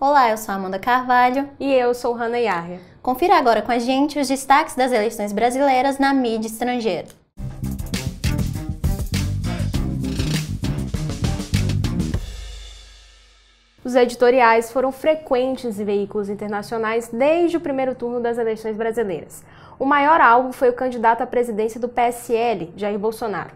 Olá, eu sou Amanda Carvalho. E eu sou Hannah Yahya. Confira agora com a gente os destaques das eleições brasileiras na mídia estrangeira. Os editoriais foram frequentes em veículos internacionais desde o primeiro turno das eleições brasileiras. O maior alvo foi o candidato à presidência do PSL, Jair Bolsonaro.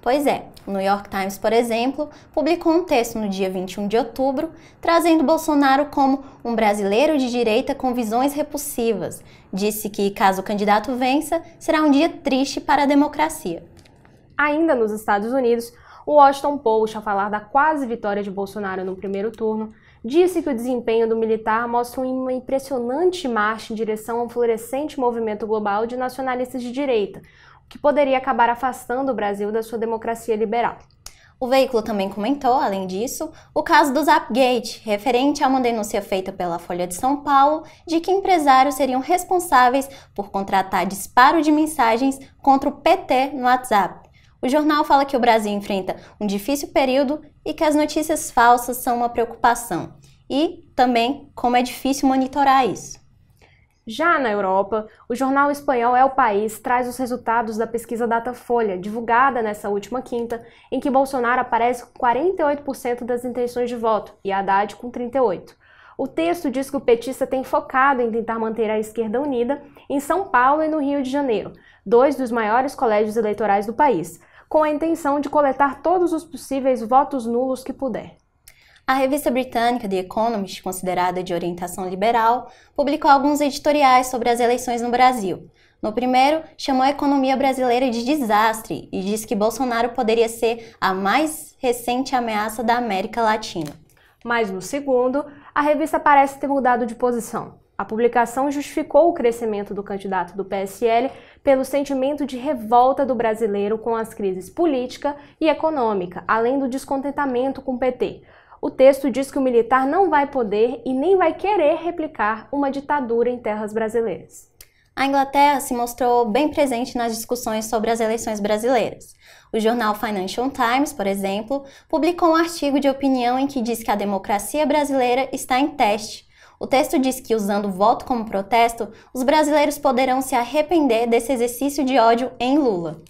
Pois é, o New York Times, por exemplo, publicou um texto no dia 21 de outubro, trazendo Bolsonaro como um brasileiro de direita com visões repulsivas. Disse que, caso o candidato vença, será um dia triste para a democracia. Ainda nos Estados Unidos, o Washington Post, ao falar da quase vitória de Bolsonaro no primeiro turno, disse que o desempenho do militar mostra uma impressionante marcha em direção a um florescente movimento global de nacionalistas de direita, o que poderia acabar afastando o Brasil da sua democracia liberal. O veículo também comentou, além disso, o caso do Zapgate, referente a uma denúncia feita pela Folha de São Paulo de que empresários seriam responsáveis por contratar disparo de mensagens contra o PT no WhatsApp. O jornal fala que o Brasil enfrenta um difícil período e que as notícias falsas são uma preocupação. E também como é difícil monitorar isso. Já na Europa, o jornal espanhol El País traz os resultados da pesquisa Datafolha, divulgada nesta última quinta, em que Bolsonaro aparece com 48% das intenções de voto e Haddad com 38%. O texto diz que o petista tem focado em tentar manter a esquerda unida em São Paulo e no Rio de Janeiro, dois dos maiores colégios eleitorais do país, com a intenção de coletar todos os possíveis votos nulos que puder. A revista britânica The Economist, considerada de orientação liberal, publicou alguns editoriais sobre as eleições no Brasil. No primeiro, chamou a economia brasileira de desastre e disse que Bolsonaro poderia ser a mais recente ameaça da América Latina. Mas no segundo, a revista parece ter mudado de posição. A publicação justificou o crescimento do candidato do PSL pelo sentimento de revolta do brasileiro com as crises política e econômica, além do descontentamento com o PT. O texto diz que o militar não vai poder e nem vai querer replicar uma ditadura em terras brasileiras. A Inglaterra se mostrou bem presente nas discussões sobre as eleições brasileiras. O jornal Financial Times, por exemplo, publicou um artigo de opinião em que diz que a democracia brasileira está em teste. O texto diz que, usando o voto como protesto, os brasileiros poderão se arrepender desse exercício de ódio em Lula.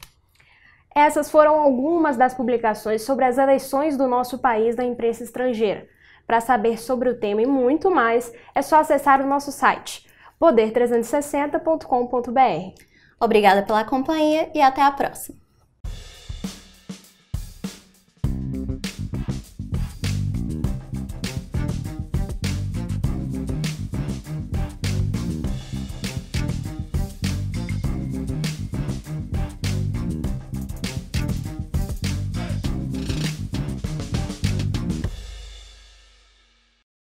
Essas foram algumas das publicações sobre as eleições do nosso país na imprensa estrangeira. Para saber sobre o tema e muito mais, é só acessar o nosso site, poder360.com.br. Obrigada pela companhia e até a próxima!